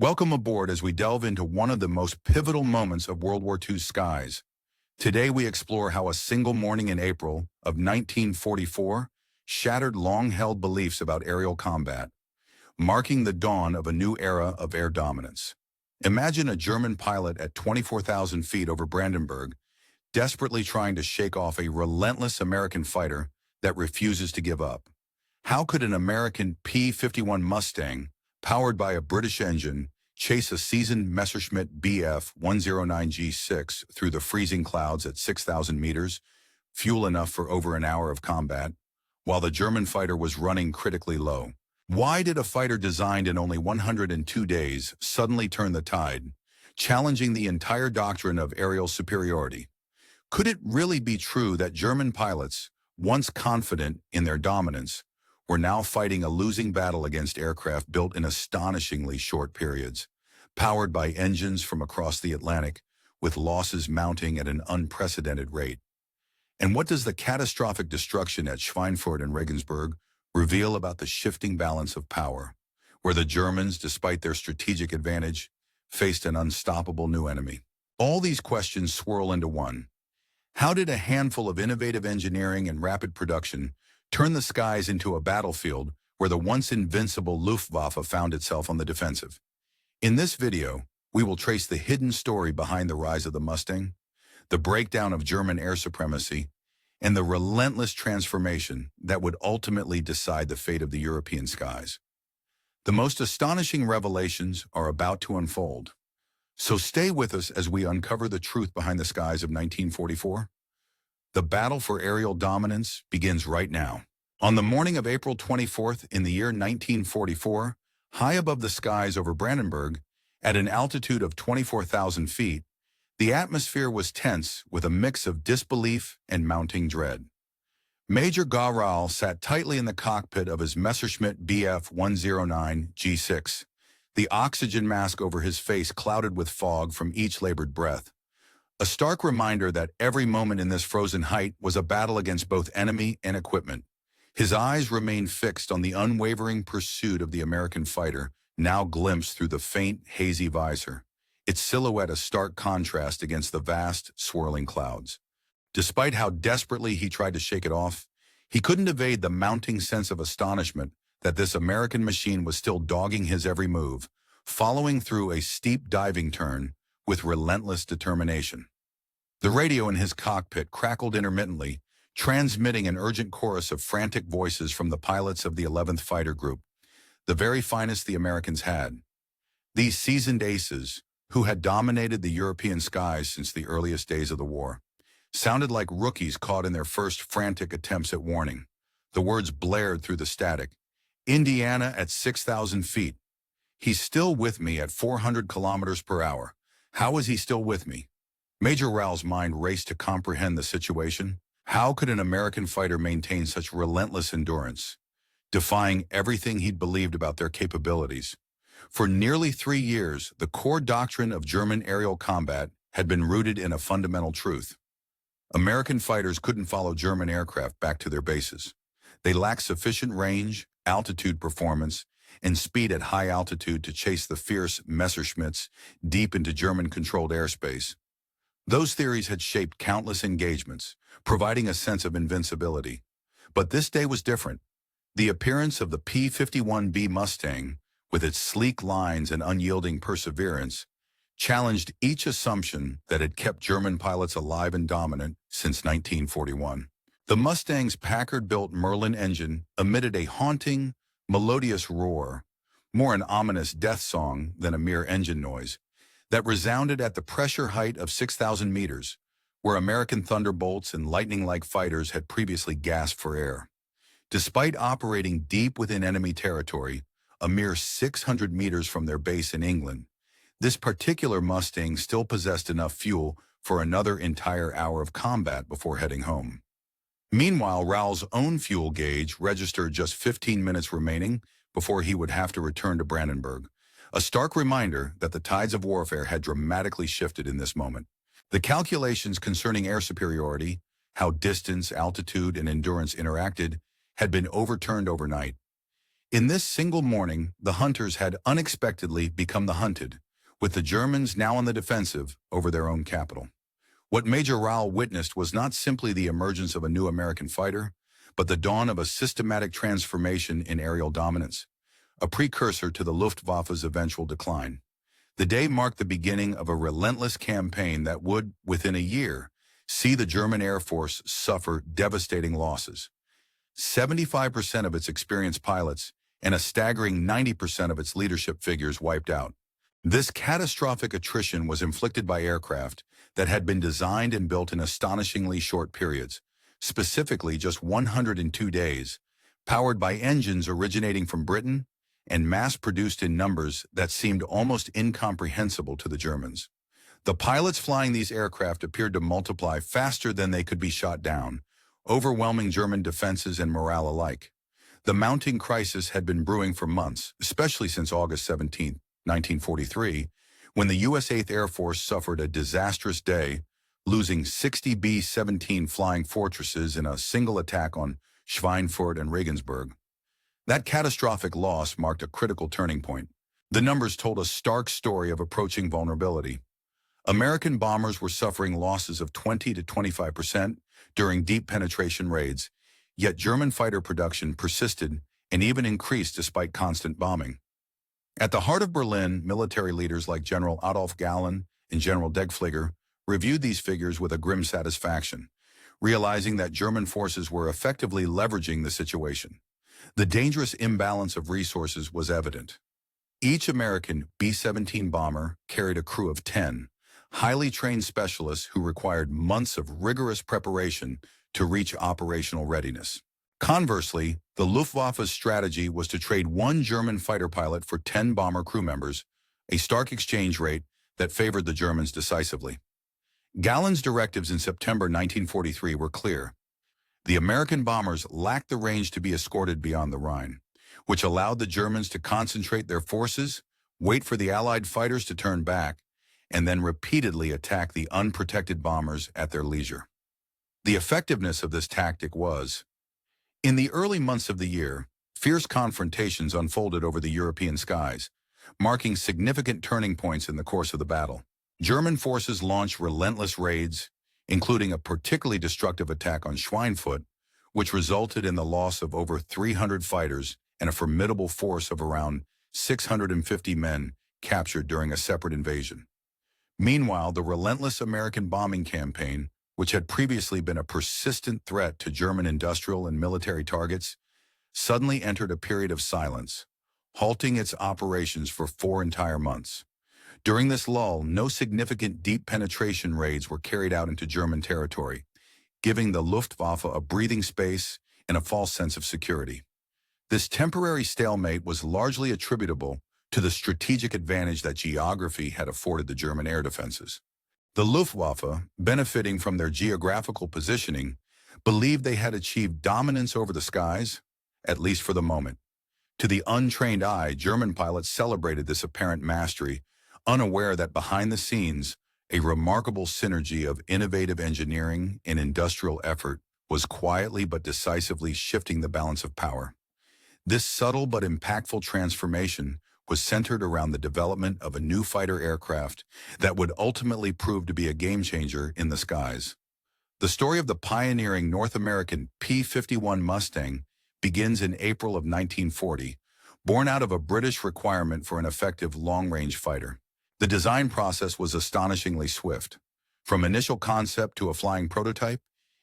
Welcome aboard as we delve into one of the most pivotal moments of World War II's skies. Today we explore how a single morning in April of 1944 shattered long-held beliefs about aerial combat, marking the dawn of a new era of air dominance. Imagine a German pilot at 24,000 feet over Brandenburg, desperately trying to shake off a relentless American fighter that refuses to give up. How could an American P-51 Mustang, powered by a British engine, chase a seasoned Messerschmitt Bf 109G6 through the freezing clouds at 6,000 meters, fuel enough for over an hour of combat, while the German fighter was running critically low? Why did a fighter designed in only 102 days suddenly turn the tide, challenging the entire doctrine of aerial superiority? Could it really be true that German pilots, once confident in their dominance, were now fighting a losing battle against aircraft built in astonishingly short periods, powered by engines from across the Atlantic, with losses mounting at an unprecedented rate? And what does the catastrophic destruction at Schweinfurt and Regensburg reveal about the shifting balance of power, where the Germans, despite their strategic advantage, faced an unstoppable new enemy? All these questions swirl into one. How did a handful of innovative engineering and rapid production turn the skies into a battlefield where the once invincible Luftwaffe found itself on the defensive? In this video, we will trace the hidden story behind the rise of the Mustang, the breakdown of German air supremacy, and the relentless transformation that would ultimately decide the fate of the European skies. The most astonishing revelations are about to unfold. So stay with us as we uncover the truth behind the skies of 1944. The battle for aerial dominance begins right now. On the morning of April 24th in the year 1944, high above the skies over Brandenburg, at an altitude of 24,000 feet, the atmosphere was tense with a mix of disbelief and mounting dread. Major Garal sat tightly in the cockpit of his Messerschmitt Bf 109 G6, the oxygen mask over his face clouded with fog from each labored breath. A stark reminder that every moment in this frozen height was a battle against both enemy and equipment. His eyes remained fixed on the unwavering pursuit of the American fighter, now glimpsed through the faint, hazy visor, its silhouette a stark contrast against the vast, swirling clouds. Despite how desperately he tried to shake it off, he couldn't evade the mounting sense of astonishment that this American machine was still dogging his every move, following through a steep diving turn with relentless determination. The radio in his cockpit crackled intermittently, transmitting an urgent chorus of frantic voices from the pilots of the 11th Fighter Group, the very finest the Americans had. These seasoned aces, who had dominated the European skies since the earliest days of the war, sounded like rookies caught in their first frantic attempts at warning. The words blared through the static. Indiana at 6,000 feet. He's still with me at 400 kilometers per hour. How is he still with me? Major Raoul's mind raced to comprehend the situation. How could an American fighter maintain such relentless endurance, defying everything he'd believed about their capabilities? For nearly 3 years, the core doctrine of German aerial combat had been rooted in a fundamental truth. American fighters couldn't follow German aircraft back to their bases. They lacked sufficient range, altitude performance, and speed at high altitude to chase the fierce Messerschmitts deep into German-controlled airspace. Those theories had shaped countless engagements, providing a sense of invincibility. But this day was different. The appearance of the P-51B Mustang, with its sleek lines and unyielding perseverance, challenged each assumption that had kept German pilots alive and dominant since 1941. The Mustang's Packard-built Merlin engine emitted a haunting, melodious roar, more an ominous death song than a mere engine noise, that resounded at the pressure height of 6,000 meters, where American Thunderbolts and lightning-like fighters had previously gasped for air. Despite operating deep within enemy territory, a mere 600 meters from their base in England, this particular Mustang still possessed enough fuel for another entire hour of combat before heading home. Meanwhile, Raoul's own fuel gauge registered just 15 minutes remaining before he would have to return to Brandenburg, a stark reminder that the tides of warfare had dramatically shifted in this moment. The calculations concerning air superiority, how distance, altitude, and endurance interacted, had been overturned overnight. In this single morning, the hunters had unexpectedly become the hunted, with the Germans now on the defensive over their own capital. What Major Raoul witnessed was not simply the emergence of a new American fighter, but the dawn of a systematic transformation in aerial dominance, a precursor to the Luftwaffe's eventual decline. The day marked the beginning of a relentless campaign that would, within a year, see the German Air Force suffer devastating losses. 75% of its experienced pilots and a staggering 90% of its leadership figures wiped out. This catastrophic attrition was inflicted by aircraft that had been designed and built in astonishingly short periods, specifically just 102 days, powered by engines originating from Britain and mass-produced in numbers that seemed almost incomprehensible to the Germans. The pilots flying these aircraft appeared to multiply faster than they could be shot down, overwhelming German defenses and morale alike. The mounting crisis had been brewing for months, especially since August 17, 1943, when the U.S. 8th Air Force suffered a disastrous day, losing 60 B-17 flying fortresses in a single attack on Schweinfurt and Regensburg. That catastrophic loss marked a critical turning point. The numbers told a stark story of approaching vulnerability. American bombers were suffering losses of 20 to 25% during deep penetration raids, yet German fighter production persisted and even increased despite constant bombing. At the heart of Berlin, military leaders like General Adolf Galland and General Degfliger reviewed these figures with a grim satisfaction, realizing that German forces were effectively leveraging the situation. The dangerous imbalance of resources was evident. Each American B-17 bomber carried a crew of 10, highly trained specialists who required months of rigorous preparation to reach operational readiness. Conversely, the Luftwaffe's strategy was to trade one German fighter pilot for 10 bomber crew members, a stark exchange rate that favored the Germans decisively. Galland's directives in September 1943 were clear. The American bombers lacked the range to be escorted beyond the Rhine, which allowed the Germans to concentrate their forces, wait for the Allied fighters to turn back, and then repeatedly attack the unprotected bombers at their leisure. The effectiveness of this tactic was, in the early months of the year, fierce confrontations unfolded over the European skies, marking significant turning points in the course of the battle. German forces launched relentless raids, including a particularly destructive attack on Schweinfurt, which resulted in the loss of over 300 fighters and a formidable force of around 650 men captured during a separate invasion. Meanwhile, the relentless American bombing campaign, which had previously been a persistent threat to German industrial and military targets, suddenly entered a period of silence, halting its operations for 4 entire months. During this lull, no significant deep penetration raids were carried out into German territory, giving the Luftwaffe a breathing space and a false sense of security. This temporary stalemate was largely attributable to the strategic advantage that geography had afforded the German air defenses. The Luftwaffe, benefiting from their geographical positioning, believed they had achieved dominance over the skies, at least for the moment. To the untrained eye, German pilots celebrated this apparent mastery, unaware that behind the scenes, a remarkable synergy of innovative engineering and industrial effort was quietly but decisively shifting the balance of power. This subtle but impactful transformation was centered around the development of a new fighter aircraft that would ultimately prove to be a game-changer in the skies. The story of the pioneering North American P-51 Mustang begins in April of 1940, born out of a British requirement for an effective long-range fighter. The design process was astonishingly swift. From initial concept to a flying prototype,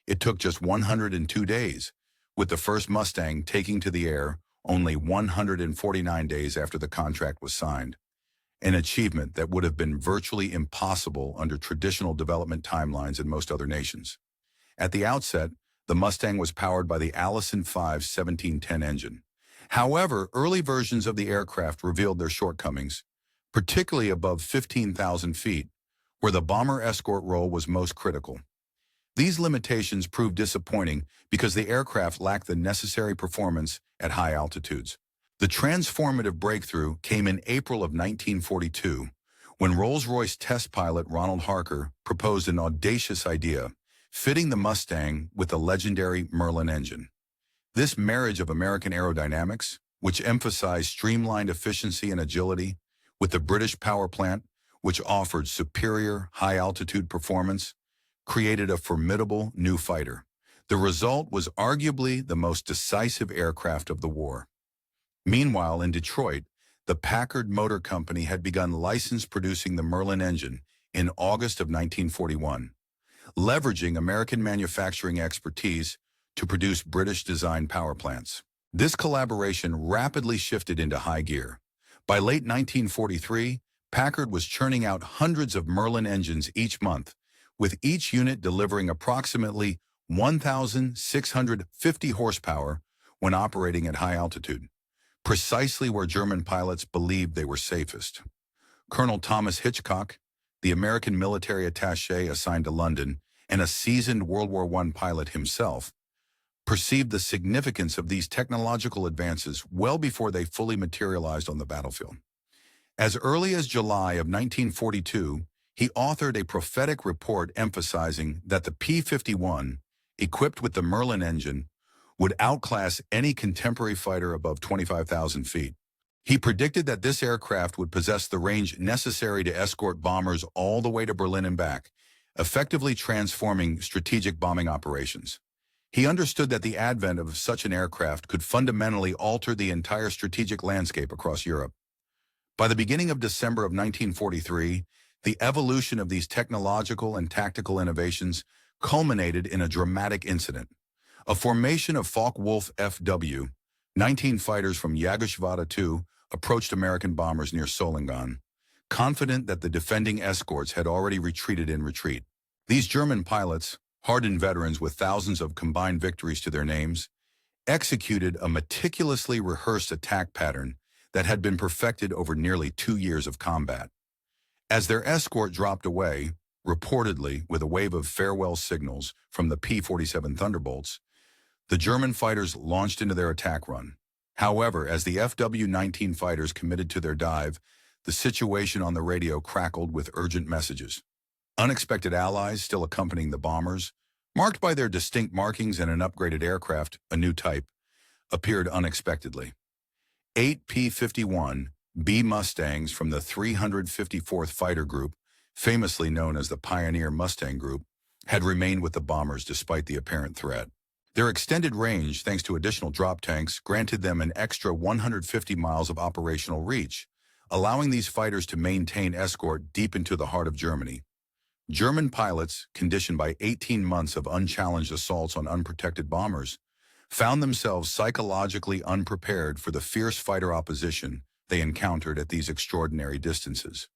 it took just 102 days, with the first Mustang taking to the air only 149 days after the contract was signed, an achievement that would have been virtually impossible under traditional development timelines in most other nations. At the outset, the Mustang was powered by the Allison V 1710 engine. However, early versions of the aircraft revealed their shortcomings, particularly above 15,000 feet, where the bomber escort role was most critical. These limitations proved disappointing because the aircraft lacked the necessary performance at high altitudes. The transformative breakthrough came in April of 1942, when Rolls-Royce test pilot Ronald Harker proposed an audacious idea, fitting the Mustang with the legendary Merlin engine. This marriage of American aerodynamics, which emphasized streamlined efficiency and agility, with the British power plant, which offered superior high-altitude performance, created a formidable new fighter. The result was arguably the most decisive aircraft of the war. Meanwhile, in Detroit, the Packard Motor Company had begun licensed producing the Merlin engine in August of 1941, leveraging American manufacturing expertise to produce British-designed power plants. This collaboration rapidly shifted into high gear. By late 1943, Packard was churning out hundreds of Merlin engines each month, with each unit delivering approximately 1,650 horsepower when operating at high altitude, precisely where German pilots believed they were safest. Colonel Thomas Hitchcock, the American military attaché assigned to London and a seasoned World War I pilot himself, perceived the significance of these technological advances well before they fully materialized on the battlefield. As early as July of 1942, he authored a prophetic report emphasizing that the P-51, equipped with the Merlin engine, would outclass any contemporary fighter above 25,000 feet. He predicted that this aircraft would possess the range necessary to escort bombers all the way to Berlin and back, effectively transforming strategic bombing operations. He understood that the advent of such an aircraft could fundamentally alter the entire strategic landscape across Europe. By the beginning of December of 1943, the evolution of these technological and tactical innovations culminated in a dramatic incident. A formation of Focke-Wulf FW, 19 fighters from WWII II, approached American bombers near Solingen, confident that the defending escorts had already retreated in retreat. These German pilots, hardened veterans with thousands of combined victories to their names, executed a meticulously rehearsed attack pattern that had been perfected over nearly 2 years of combat. As their escort dropped away, reportedly with a wave of farewell signals from the P-47 Thunderbolts, the German fighters launched into their attack run. However, as the FW-19 fighters committed to their dive, the situation on the radio crackled with urgent messages. Unexpected allies still accompanying the bombers, marked by their distinct markings and an upgraded aircraft, a new type, appeared unexpectedly. 8 P-51 B Mustangs from the 354th Fighter Group, famously known as the Pioneer Mustang Group, had remained with the bombers despite the apparent threat. Their extended range, thanks to additional drop tanks, granted them an extra 150 miles of operational reach, allowing these fighters to maintain escort deep into the heart of Germany. German pilots, conditioned by 18 months of unchallenged assaults on unprotected bombers, found themselves psychologically unprepared for the fierce fighter opposition they encountered at these extraordinary distances.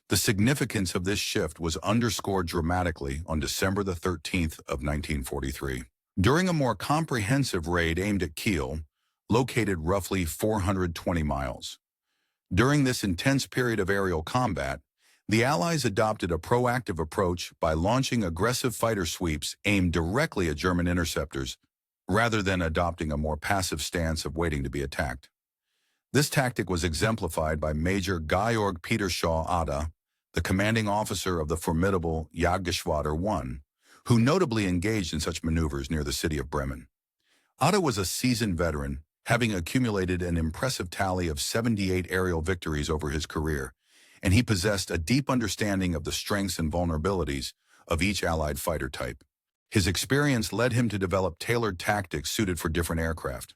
The significance of this shift was underscored dramatically on December the 13th of 1943. During a more comprehensive raid aimed at Kiel, located roughly 420 miles. During this intense period of aerial combat, the Allies adopted a proactive approach by launching aggressive fighter sweeps aimed directly at German interceptors, rather than adopting a more passive stance of waiting to be attacked. This tactic was exemplified by Major Georg Peter Shaw Ada, the commanding officer of the formidable WWII, who notably engaged in such maneuvers near the city of Bremen. Ada was a seasoned veteran, having accumulated an impressive tally of 78 aerial victories over his career, and he possessed a deep understanding of the strengths and vulnerabilities of each Allied fighter type. His experience led him to develop tailored tactics suited for different aircraft.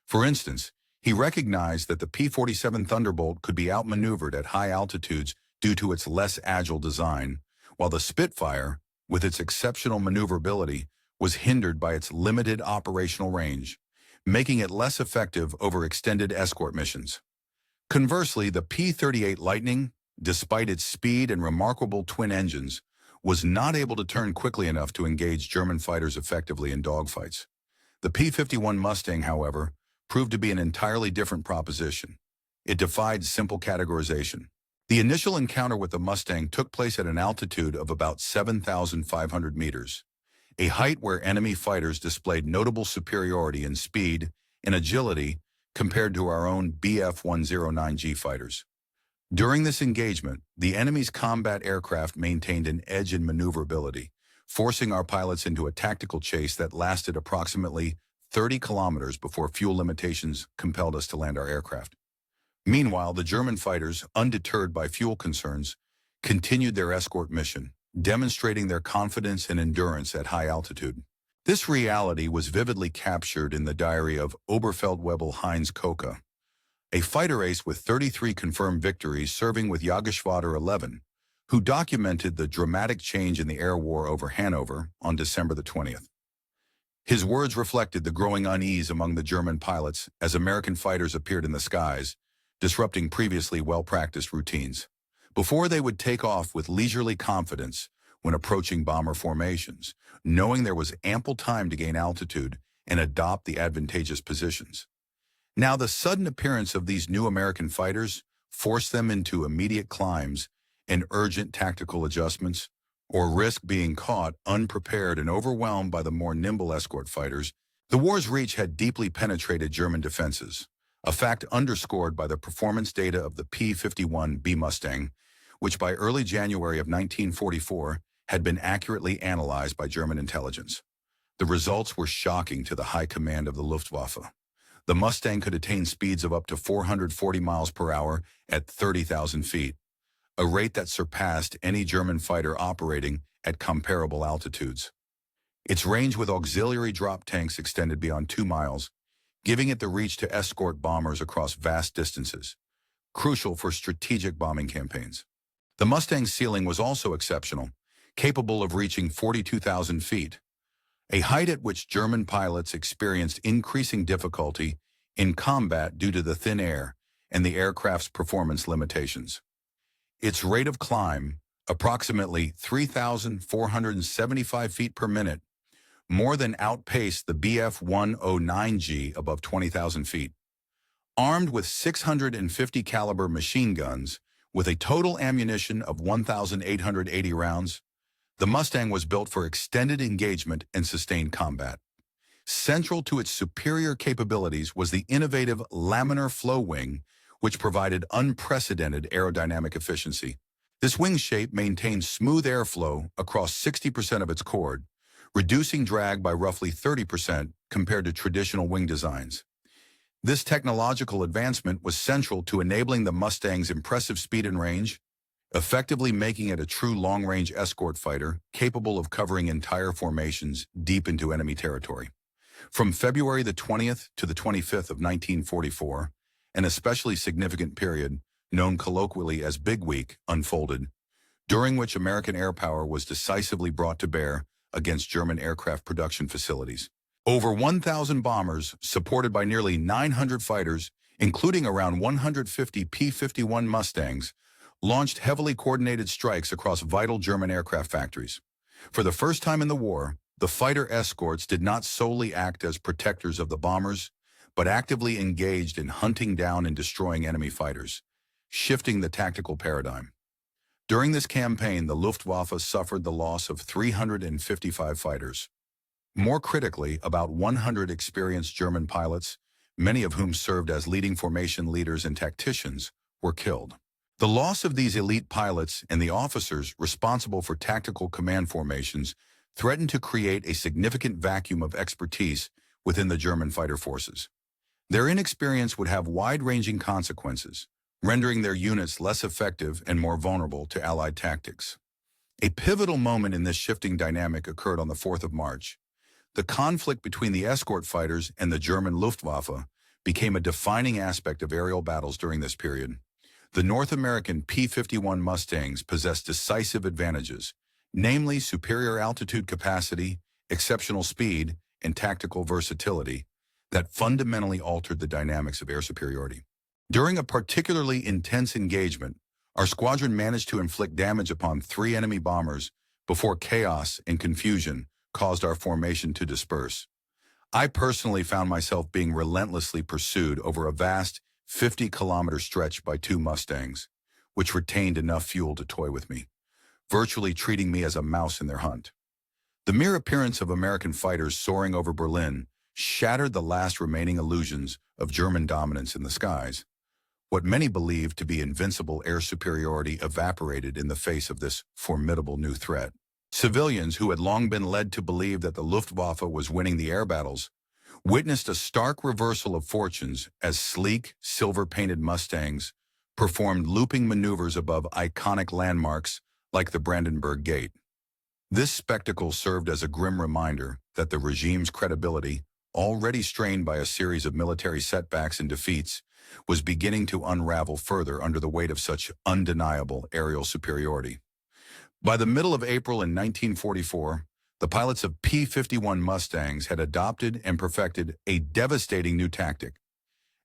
For instance, he recognized that the P-47 Thunderbolt could be outmaneuvered at high altitudes due to its less agile design, while the Spitfire, with its exceptional maneuverability, was hindered by its limited operational range, making it less effective over extended escort missions. Conversely, the P-38 Lightning, despite its speed and remarkable twin engines, was not able to turn quickly enough to engage German fighters effectively in dogfights. The P-51 Mustang, however, proved to be an entirely different proposition. It defied simple categorization. The initial encounter with the Mustang took place at an altitude of about 7,500 meters, a height where enemy fighters displayed notable superiority in speed and agility compared to our own Bf-109G fighters. During this engagement, the enemy's combat aircraft maintained an edge in maneuverability, forcing our pilots into a tactical chase that lasted approximately 30 kilometers before fuel limitations compelled us to land our aircraft. Meanwhile, the German fighters, undeterred by fuel concerns, continued their escort mission, demonstrating their confidence and endurance at high altitude. This reality was vividly captured in the diary of Oberfeldwebel Heinz Koka, a fighter ace with 33 confirmed victories serving with Jägerschwader 11, who documented the dramatic change in the air war over Hanover on December the 20th. His words reflected the growing unease among the German pilots as American fighters appeared in the skies, disrupting previously well-practiced routines. Before they would take off with leisurely confidence when approaching bomber formations, knowing there was ample time to gain altitude and adopt the advantageous positions. Now, the sudden appearance of these new American fighters forced them into immediate climbs and urgent tactical adjustments, or risk being caught unprepared and overwhelmed by the more nimble escort fighters. The war's reach had deeply penetrated German defenses, a fact underscored by the performance data of the P-51 Mustang, which by early January of 1944 had been accurately analyzed by German intelligence. The results were shocking to the high command of the Luftwaffe. The Mustang could attain speeds of up to 440 miles per hour at 30,000 feet, a rate that surpassed any German fighter operating at comparable altitudes. Its range with auxiliary drop tanks extended beyond 2 miles, giving it the reach to escort bombers across vast distances, crucial for strategic bombing campaigns. The Mustang's ceiling was also exceptional, capable of reaching 42,000 feet, a height at which German pilots experienced increasing difficulty in combat due to the thin air and the aircraft's performance limitations. Its rate of climb, approximately 3,475 feet per minute, more than outpaced the Bf-109G above 20,000 feet. Armed with 650 caliber machine guns, with a total ammunition of 1,880 rounds, the Mustang was built for extended engagement and sustained combat. Central to its superior capabilities was the innovative laminar flow wing, which provided unprecedented aerodynamic efficiency. This wing shape maintained smooth airflow across 60% of its chord, reducing drag by roughly 30% compared to traditional wing designs. This technological advancement was central to enabling the Mustang's impressive speed and range, effectively making it a true long-range escort fighter capable of covering entire formations deep into enemy territory. From February the 20th to the 25th of 1944, an especially significant period, known colloquially as Big Week, unfolded, during which American air power was decisively brought to bear against German aircraft production facilities. Over 1,000 bombers, supported by nearly 900 fighters, including around 150 P-51 Mustangs, launched heavily coordinated strikes across vital German aircraft factories. For the first time in the war, the fighter escorts did not solely act as protectors of the bombers, but actively engaged in hunting down and destroying enemy fighters, shifting the tactical paradigm. During this campaign, the Luftwaffe suffered the loss of 355 fighters. More critically, about 100 experienced German pilots, many of whom served as leading formation leaders and tacticians, were killed. The loss of these elite pilots and the officers responsible for tactical command formations threatened to create a significant vacuum of expertise within the German fighter forces. Their inexperience would have wide-ranging consequences, rendering their units less effective and more vulnerable to Allied tactics. A pivotal moment in this shifting dynamic occurred on the 4th of March. The conflict between the escort fighters and the German Luftwaffe became a defining aspect of aerial battles during this period. The North American P-51 Mustangs possessed decisive advantages, namely superior altitude capacity, exceptional speed, and tactical versatility, that fundamentally altered the dynamics of air superiority. During a particularly intense engagement, our squadron managed to inflict damage upon 3 enemy bombers before chaos and confusion caused our formation to disperse. I personally found myself being relentlessly pursued over a vast 50-kilometer stretch by 2 Mustangs, which retained enough fuel to toy with me, virtually treating me as a mouse in their hunt. The mere appearance of American fighters soaring over Berlin shattered the last remaining illusions of German dominance in the skies. What many believed to be invincible air superiority evaporated in the face of this formidable new threat. Civilians who had long been led to believe that the Luftwaffe was winning the air battles witnessed a stark reversal of fortunes as sleek, silver-painted Mustangs performed looping maneuvers above iconic landmarks like the Brandenburg Gate. This spectacle served as a grim reminder that the regime's credibility, already strained by a series of military setbacks and defeats, was beginning to unravel further under the weight of such undeniable aerial superiority. By the middle of April in 1944, the pilots of P-51 Mustangs had adopted and perfected a devastating new tactic.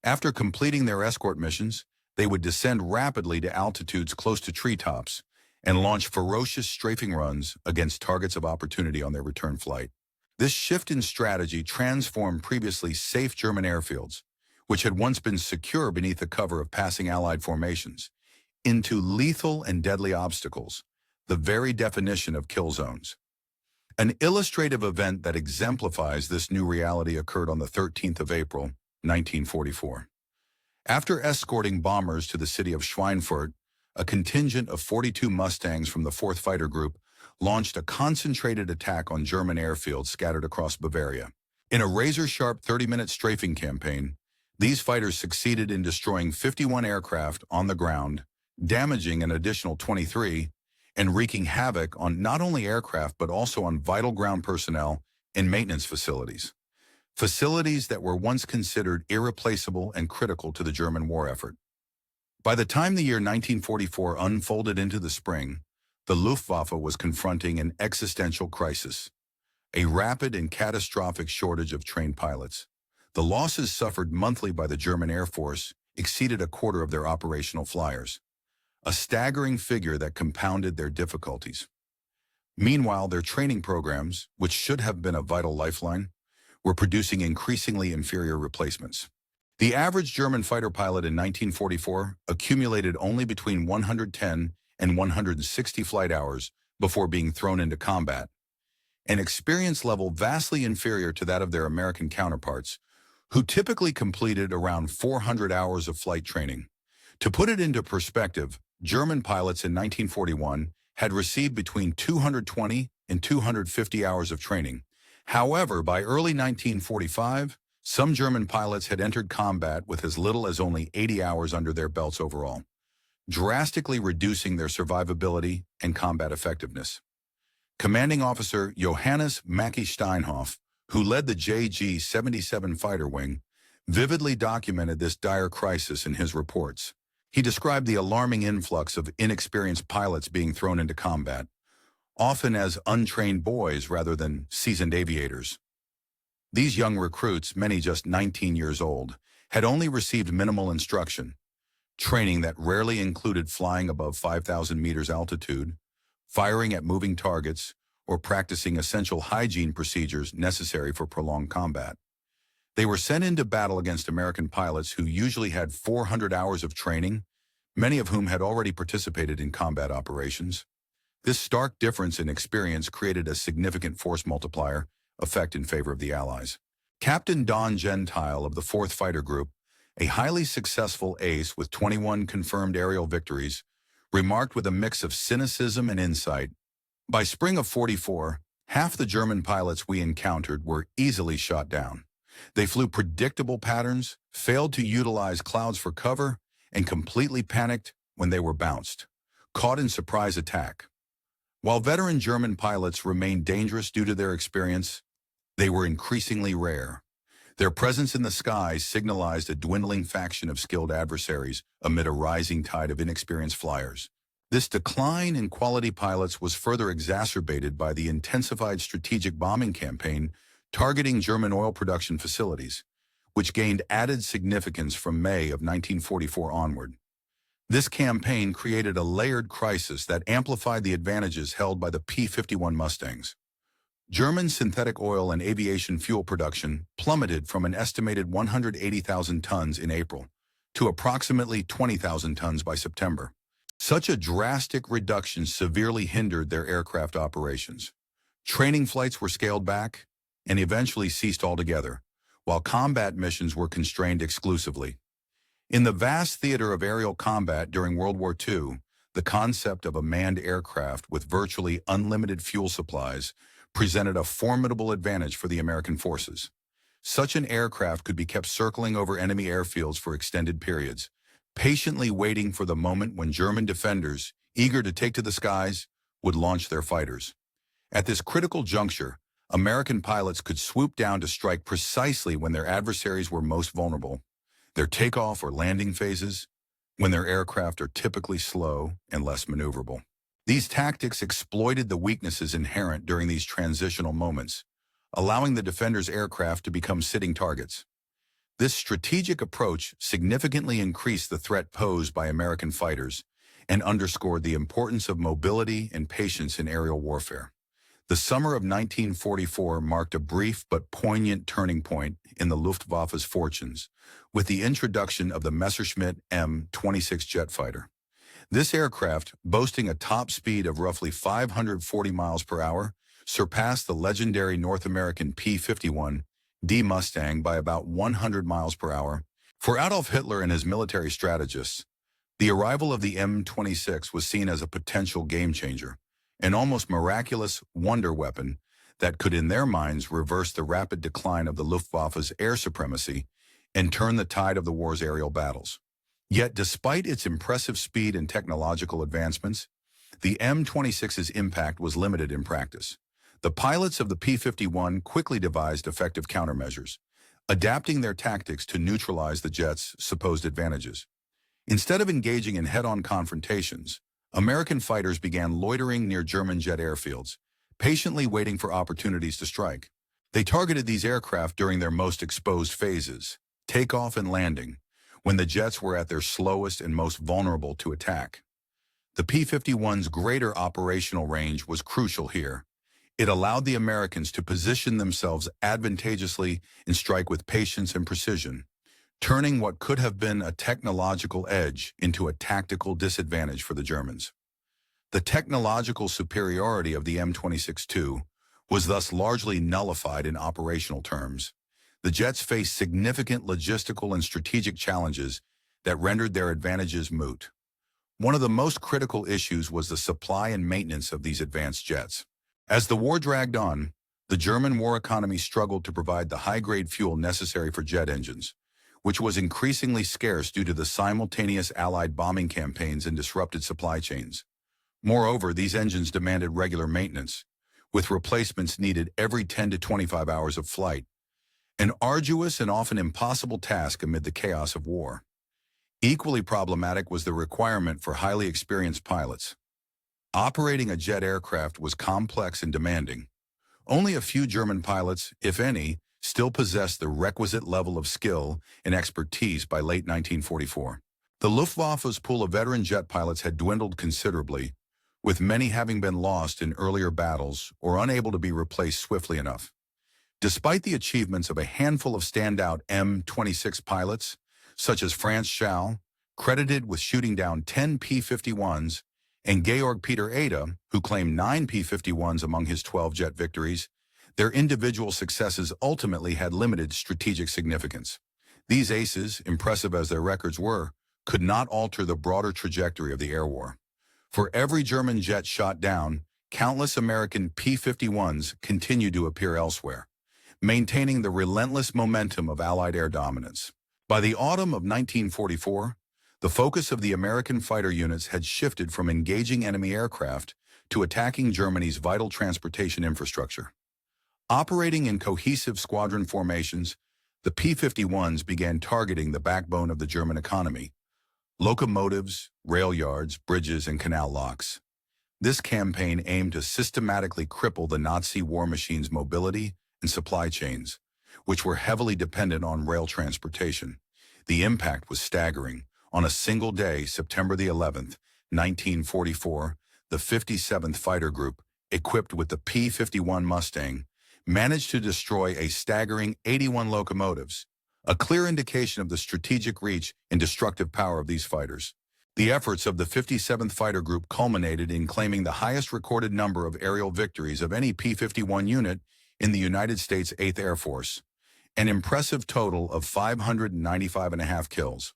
After completing their escort missions, they would descend rapidly to altitudes close to treetops and launch ferocious strafing runs against targets of opportunity on their return flight. This shift in strategy transformed previously safe German airfields, which had once been secure beneath the cover of passing Allied formations, into lethal and deadly obstacles, the very definition of kill zones. An illustrative event that exemplifies this new reality occurred on the 13th of April, 1944. After escorting bombers to the city of Schweinfurt, a contingent of 42 Mustangs from the 4th Fighter Group launched a concentrated attack on German airfields scattered across Bavaria. In a razor-sharp 30-minute strafing campaign, these fighters succeeded in destroying 51 aircraft on the ground, damaging an additional 23, and wreaking havoc on not only aircraft but also on vital ground personnel and maintenance facilities. Facilities that were once considered irreplaceable and critical to the German war effort. By the time the year 1944 unfolded into the spring, the Luftwaffe was confronting an existential crisis, a rapid and catastrophic shortage of trained pilots. The losses suffered monthly by the German Air Force exceeded a quarter of their operational flyers, a staggering figure that compounded their difficulties. Meanwhile, their training programs, which should have been a vital lifeline, were producing increasingly inferior replacements. The average German fighter pilot in 1944 accumulated only between 110 and 160 flight hours before being thrown into combat, an experience level vastly inferior to that of their American counterparts, who typically completed around 400 hours of flight training. To put it into perspective, German pilots in 1941 had received between 220 and 250 hours of training. However, by early 1945, some German pilots had entered combat with as little as only 80 hours under their belts overall, drastically reducing their survivability and combat effectiveness. Commanding Officer Johannes Mackie Steinhoff, who led the JG-77 fighter wing, vividly documented this dire crisis in his reports. He described the alarming influx of inexperienced pilots being thrown into combat, often as untrained boys rather than seasoned aviators. These young recruits, many just 19 years old, had only received minimal instruction, training that rarely included flying above 5,000 meters altitude, firing at moving targets, or practicing essential hygiene procedures necessary for prolonged combat. They were sent into battle against American pilots who usually had 400 hours of training, many of whom had already participated in combat operations. This stark difference in experience created a significant force multiplier effect in favor of the Allies. Captain Don Gentile of the 4th Fighter Group, a highly successful ace with 21 confirmed aerial victories, remarked with a mix of cynicism and insight, "By spring of '44, half the German pilots we encountered were easily shot down. They flew predictable patterns, failed to utilize clouds for cover, and completely panicked when they were bounced, caught in surprise attack." While veteran German pilots remained dangerous due to their experience, they were increasingly rare. Their presence in the skies signalized a dwindling faction of skilled adversaries amid a rising tide of inexperienced flyers. This decline in quality pilots was further exacerbated by the intensified strategic bombing campaign targeting German oil production facilities, which gained added significance from May of 1944 onward. This campaign created a layered crisis that amplified the advantages held by the P-51 Mustangs. German synthetic oil and aviation fuel production plummeted from an estimated 180,000 tons in April to approximately 20,000 tons by September. Such a drastic reduction severely hindered their aircraft operations. Training flights were scaled back and eventually ceased altogether, while combat missions were constrained exclusively. In the vast theater of aerial combat during World War II, the concept of a manned aircraft with virtually unlimited fuel supplies presented a formidable advantage for the American forces. Such an aircraft could be kept circling over enemy airfields for extended periods, patiently waiting for the moment when German defenders, eager to take to the skies, would launch their fighters. At this critical juncture, American pilots could swoop down to strike precisely when their adversaries were most vulnerable, their takeoff or landing phases, when their aircraft are typically slow and less maneuverable. These tactics exploited the weaknesses inherent during these transitional moments, allowing the defender's aircraft to become sitting targets. This strategic approach significantly increased the threat posed by American fighters and underscored the importance of mobility and patience in aerial warfare. The summer of 1944 marked a brief but poignant turning point in the Luftwaffe's fortunes, with the introduction of the Messerschmitt M-26 jet fighter. This aircraft, boasting a top speed of roughly 540 miles per hour, surpassed the legendary North American P-51 Mustang by about 100 miles per hour. For Adolf Hitler and his military strategists, the arrival of the M-26 was seen as a potential game-changer, an almost miraculous wonder weapon that could, in their minds, reverse the rapid decline of the Luftwaffe's air supremacy and turn the tide of the war's aerial battles. Yet, despite its impressive speed and technological advancements, the M-26's impact was limited in practice. The pilots of the P-51 quickly devised effective countermeasures, adapting their tactics to neutralize the jet's supposed advantages. Instead of engaging in head-on confrontations, American fighters began loitering near German jet airfields, patiently waiting for opportunities to strike. They targeted these aircraft during their most exposed phases, takeoff and landing, when the jets were at their slowest and most vulnerable to attack. The P-51's greater operational range was crucial here. It allowed the Americans to position themselves advantageously and strike with patience and precision, turning what could have been a technological edge into a tactical disadvantage for the Germans. The technological superiority of the M-26-2 was thus largely nullified in operational terms. The jets faced significant logistical and strategic challenges that rendered their advantages moot. One of the most critical issues was the supply and maintenance of these advanced jets. As the war dragged on, the German war economy struggled to provide the high-grade fuel necessary for jet engines, which was increasingly scarce due to the simultaneous Allied bombing campaigns and disrupted supply chains. Moreover, these engines demanded regular maintenance, with replacements needed every 10 to 25 hours of flight, an arduous and often impossible task amid the chaos of war. Equally problematic was the requirement for highly experienced pilots. Operating a jet aircraft was complex and demanding. Only a few German pilots, if any, still possessed the requisite level of skill and expertise by late 1944. The Luftwaffe's pool of veteran jet pilots had dwindled considerably, with many having been lost in earlier battles or unable to be replaced swiftly enough. Despite the achievements of a handful of standout M-26 pilots, such as Franz Schall, credited with shooting down 10 P-51s, and Georg Peter Ada, who claimed 9 P-51s among his 12 jet victories, their individual successes ultimately had limited strategic significance. These aces, impressive as their records were, could not alter the broader trajectory of the air war. For every German jet shot down, countless American P-51s continued to appear elsewhere, maintaining the relentless momentum of Allied air dominance. By the autumn of 1944, the focus of the American fighter units had shifted from engaging enemy aircraft to attacking Germany's vital transportation infrastructure. Operating in cohesive squadron formations, the P-51s began targeting the backbone of the German economy: locomotives, rail yards, bridges, and canal locks. This campaign aimed to systematically cripple the Nazi war machine's mobility and supply chains, which were heavily dependent on rail transportation. The impact was staggering. On a single day, September the 11th, 1944, the 57th Fighter Group, equipped with the P-51 Mustang, managed to destroy a staggering 81 locomotives, a clear indication of the strategic reach and destructive power of these fighters. The efforts of the 57th Fighter Group culminated in claiming the highest recorded number of aerial victories of any P-51 unit in the United States 8th Air Force, an impressive total of 595.5 kills.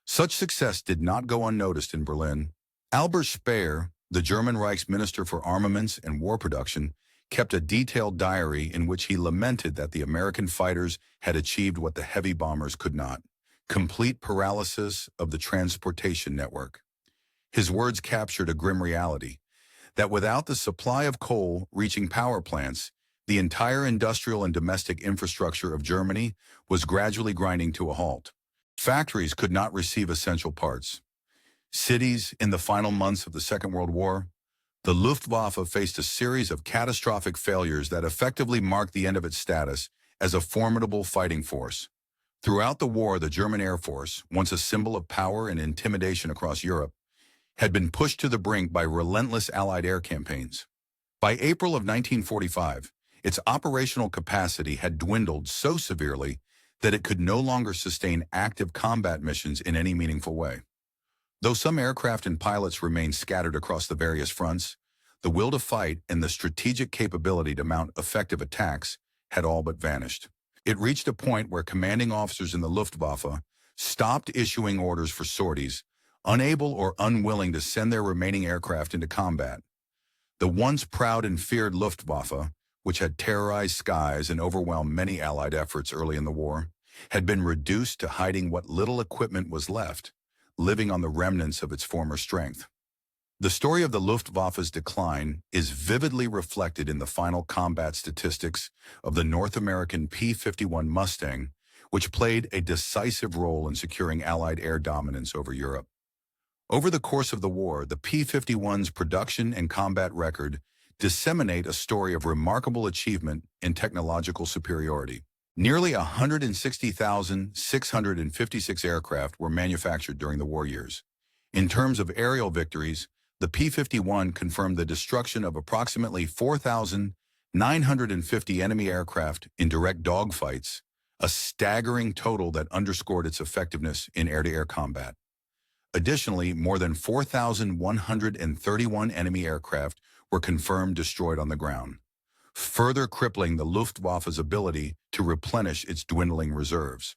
Such success did not go unnoticed in Berlin. Albert Speer, the German Reich's Minister for Armaments and War Production, kept a detailed diary in which he lamented that the American fighters had achieved what the heavy bombers could not: complete paralysis of the transportation network. His words captured a grim reality, that without the supply of coal reaching power plants, the entire industrial and domestic infrastructure of Germany was gradually grinding to a halt. Factories could not receive essential parts. Cities, in the final months of the Second World War, the Luftwaffe faced a series of catastrophic failures that effectively marked the end of its status as a formidable fighting force. Throughout the war, the German Air Force, once a symbol of power and intimidation across Europe, had been pushed to the brink by relentless Allied air campaigns. By April of 1945, its operational capacity had dwindled so severely that it could no longer sustain active combat missions in any meaningful way. Though some aircraft and pilots remained scattered across the various fronts, the will to fight and the strategic capability to mount effective attacks had all but vanished. It reached a point where commanding officers in the Luftwaffe stopped issuing orders for sorties, unable or unwilling to send their remaining aircraft into combat. The once proud and feared Luftwaffe, which had terrorized skies and overwhelmed many Allied efforts early in the war, had been reduced to hiding what little equipment was left, living on the remnants of its former strength. The story of the Luftwaffe's decline is vividly reflected in the final combat statistics of the North American P-51 Mustang, which played a decisive role in securing Allied air dominance over Europe. Over the course of the war, the P-51's production and combat record disseminate a story of remarkable achievement and technological superiority. Nearly 160,656 aircraft were manufactured during the war years. In terms of aerial victories, the P-51 confirmed the destruction of approximately 4,950 enemy aircraft in direct dogfights, a staggering total that underscored its effectiveness in air-to-air combat. Additionally, more than 4,131 enemy aircraft were confirmed destroyed on the ground, further crippling the Luftwaffe's ability to replenish its dwindling reserves.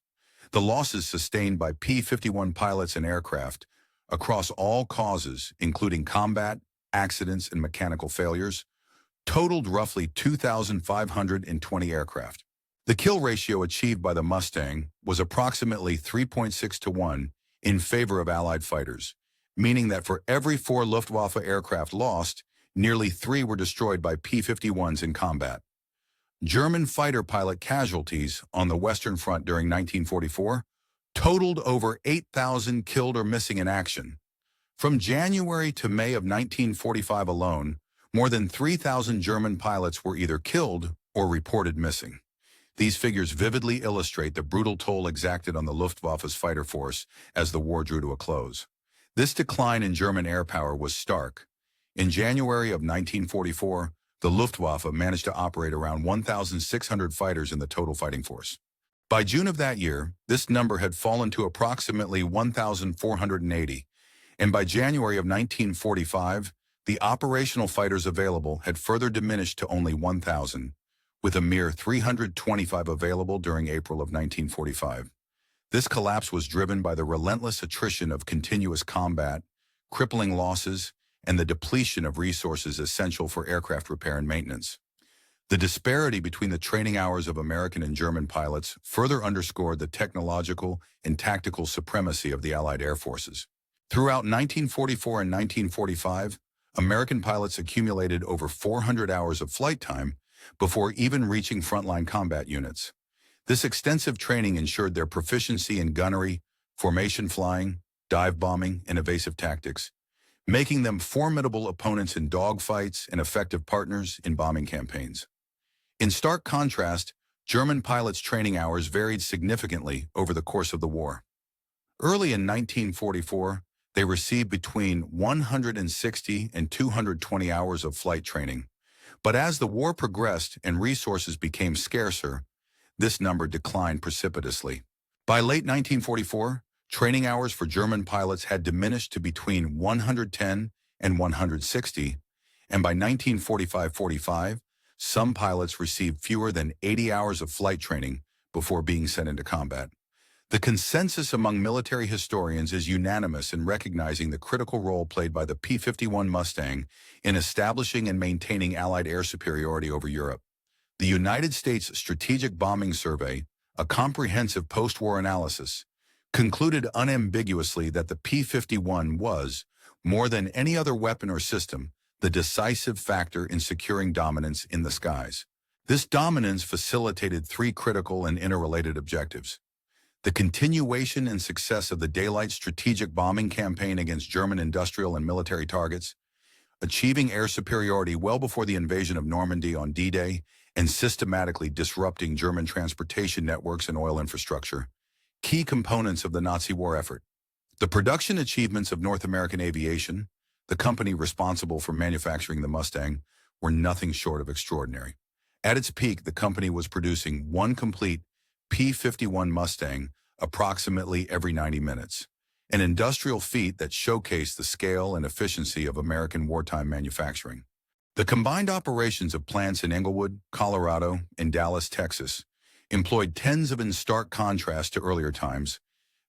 The losses sustained by P-51 pilots and aircraft across all causes, including combat, accidents, and mechanical failures, totaled roughly 2,520 aircraft. The kill ratio achieved by the Mustang was approximately 3.6 to 1 in favor of Allied fighters, meaning that for every 4 Luftwaffe aircraft lost, nearly 3 were destroyed by P-51s in combat. German fighter pilot casualties on the Western Front during 1944 totaled over 8,000 killed or missing in action. From January to May of 1945 alone, more than 3,000 German pilots were either killed or reported missing. These figures vividly illustrate the brutal toll exacted on the Luftwaffe's fighter force as the war drew to a close. This decline in German air power was stark. In January of 1944, the Luftwaffe managed to operate around 1,600 fighters in the total fighting force. By June of that year, this number had fallen to approximately 1,480, and by January of 1945, the operational fighters available had further diminished to only 1,000, with a mere 325 available during April of 1945. This collapse was driven by the relentless attrition of continuous combat, crippling losses, and the depletion of resources essential for aircraft repair and maintenance. The disparity between the training hours of American and German pilots further underscored the technological and tactical supremacy of the Allied air forces. Throughout 1944 and 1945, American pilots accumulated over 400 hours of flight time before even reaching frontline combat units. This extensive training ensured their proficiency in gunnery, formation flying, dive bombing, and evasive tactics, making them formidable opponents in dogfights and effective partners in bombing campaigns. In stark contrast, German pilots' training hours varied significantly over the course of the war. Early in 1944, they received between 160 and 220 hours of flight training. But as the war progressed and resources became scarcer, this number declined precipitously. By late 1944, training hours for German pilots had diminished to between 110 and 160, and by 1945-45, some pilots received fewer than 80 hours of flight training before being sent into combat. The consensus among military historians is unanimous in recognizing the critical role played by the P-51 Mustang in establishing and maintaining Allied air superiority over Europe. The United States Strategic Bombing Survey, a comprehensive post-war analysis, concluded unambiguously that the P-51 was, more than any other weapon or system, the decisive factor in securing dominance in the skies. This dominance facilitated three critical and interrelated objectives: the continuation and success of the daylight strategic bombing campaign against German industrial and military targets, achieving air superiority well before the invasion of Normandy on D-Day, and systematically disrupting German transportation networks and oil infrastructure, key components of the Nazi war effort. The production achievements of North American Aviation, the company responsible for manufacturing the Mustang, were nothing short of extraordinary. At its peak, the company was producing one complete P-51 Mustang approximately every 90 minutes, an industrial feat that showcased the scale and efficiency of American wartime manufacturing. The combined operations of plants in Englewood, Colorado, and Dallas, Texas, employed tens of in stark contrast to earlier times.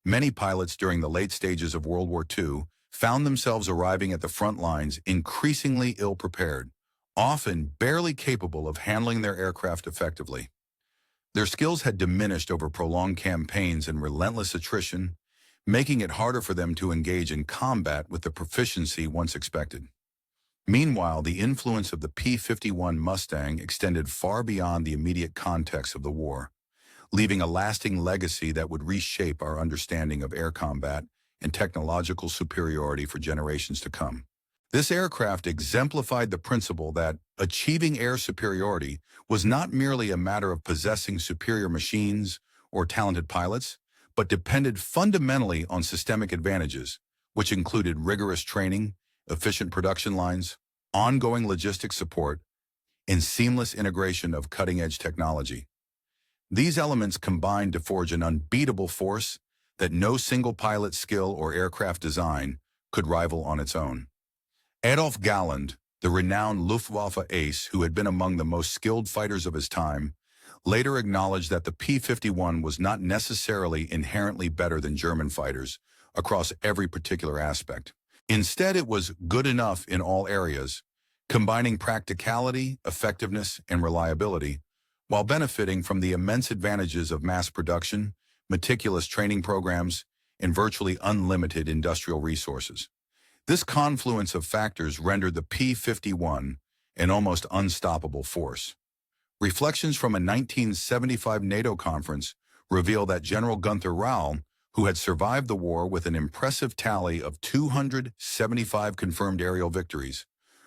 Many pilots during the late stages of World War II found themselves arriving at the front lines increasingly ill-prepared, often barely capable of handling their aircraft effectively. Their skills had diminished over prolonged campaigns and relentless attrition, making it harder for them to engage in combat with the proficiency once expected. Meanwhile, the influence of the P-51 Mustang extended far beyond the immediate context of the war, leaving a lasting legacy that would reshape our understanding of air combat and technological superiority for generations to come. This aircraft exemplified the principle that achieving air superiority was not merely a matter of possessing superior machines or talented pilots, but depended fundamentally on systemic advantages, which included rigorous training, efficient production lines, ongoing logistics support, and seamless integration of cutting-edge technology. These elements combined to forge an unbeatable force that no single pilot's skill or aircraft design could rival on its own. Adolf Galland, the renowned Luftwaffe ace who had been among the most skilled fighters of his time, later acknowledged that the P-51 was not necessarily inherently better than German fighters across every particular aspect. Instead, it was good enough in all areas, combining practicality, effectiveness, and reliability, while benefiting from the immense advantages of mass production, meticulous training programs, and virtually unlimited industrial resources. This confluence of factors rendered the P-51 an almost unstoppable force. Reflections from a 1975 NATO conference reveal that General Gunther Rauhl, who had survived the war with an impressive tally of 275 confirmed aerial victories,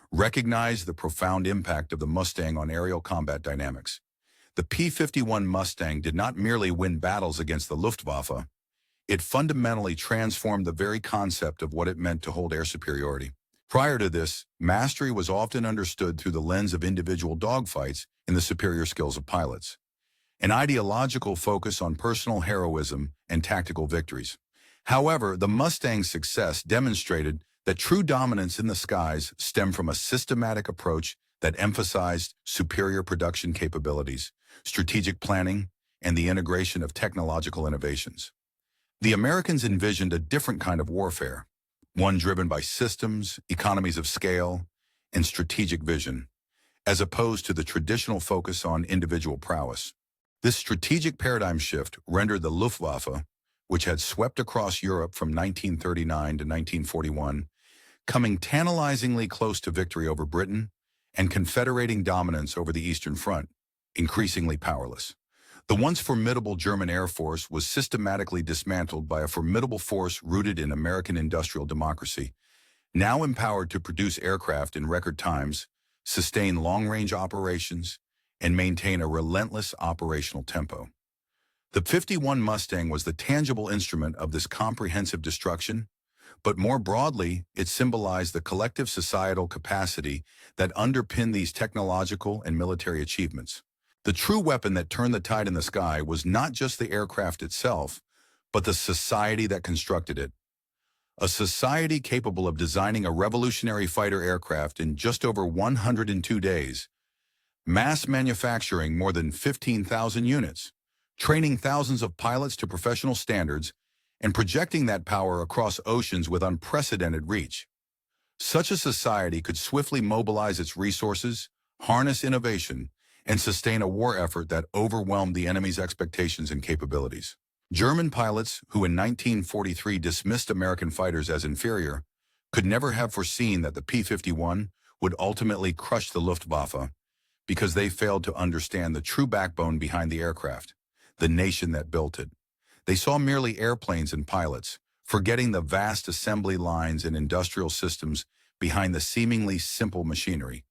recognized the profound impact of the Mustang on aerial combat dynamics. The P-51 Mustang did not merely win battles against the Luftwaffe, it fundamentally transformed the very concept of what it meant to hold air superiority. Prior to this, mastery was often understood through the lens of individual dogfights in the superior skills of pilots, an ideological focus on personal heroism and tactical victories. However, the Mustang's success demonstrated that true dominance in the skies stemmed from a systematic approach that emphasized superior production capabilities, strategic planning, and the integration of technological innovations. The Americans envisioned a different kind of warfare, one driven by systems, economies of scale, and strategic vision, as opposed to the traditional focus on individual prowess. This strategic paradigm shift rendered the Luftwaffe, which had swept across Europe from 1939 to 1941, coming tantalizingly close to victory over Britain and confederating dominance over the Eastern Front, increasingly powerless. The once formidable German Air Force was systematically dismantled by a formidable force rooted in American industrial democracy, now empowered to produce aircraft in record times, sustain long-range operations, and maintain a relentless operational tempo. The 51 Mustang was the tangible instrument of this comprehensive destruction, but more broadly, it symbolized the collective societal capacity that underpinned these technological and military achievements. The true weapon that turned the tide in the sky was not just the aircraft itself, but the society that constructed it. A society capable of designing a revolutionary fighter aircraft in just over 102 days, mass manufacturing more than 15,000 units, training thousands of pilots to professional standards and projecting that power across oceans with unprecedented reach. Such a society could swiftly mobilize its resources, harness innovation, and sustain a war effort that overwhelmed the enemy's expectations and capabilities. German pilots, who in 1943 dismissed American fighters as inferior, could never have foreseen that the P-51 would ultimately crush the Luftwaffe because they failed to understand the true backbone behind the aircraft, the nation that built it. They saw merely airplanes and pilots, forgetting the vast assembly lines and industrial systems behind the seemingly simple machinery.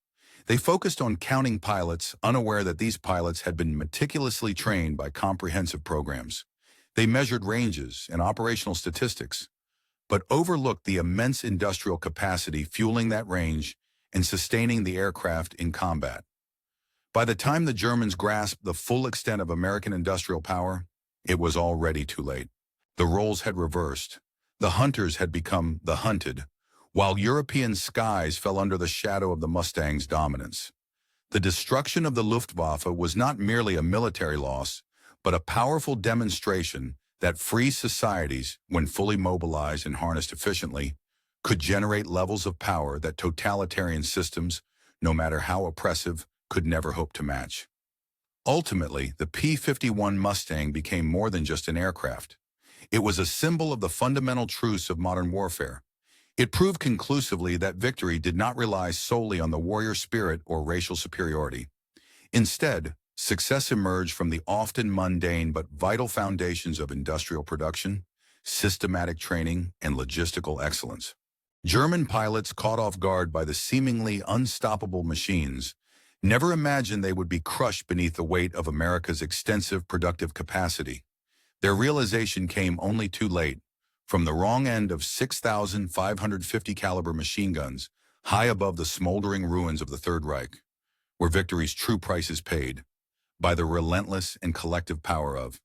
They focused on counting pilots, unaware that these pilots had been meticulously trained by comprehensive programs. They measured ranges and operational statistics, but overlooked the immense industrial capacity fueling that range and sustaining the aircraft in combat. By the time the Germans grasped the full extent of American industrial power, it was already too late. The roles had reversed. The hunters had become the hunted, while European skies fell under the shadow of the Mustang's dominance. The destruction of the Luftwaffe was not merely a military loss, but a powerful demonstration that free societies, when fully mobilized and harnessed efficiently, could generate levels of power that totalitarian systems, no matter how oppressive, could never hope to match. Ultimately, the P-51 Mustang became more than just an aircraft. It was a symbol of the fundamental truths of modern warfare. It proved conclusively that victory did not rely solely on the warrior spirit or racial superiority. Instead, success emerged from the often mundane but vital foundations of industrial production, systematic training, and logistical excellence. German pilots, caught off guard by the seemingly unstoppable machines, never imagined they would be crushed beneath the weight of America's extensive productive capacity. Their realization came only too late, from the wrong end of 6,550 caliber machine guns, high above the smoldering ruins of the Third Reich, where victory's true price is paid by the relentless and collective power of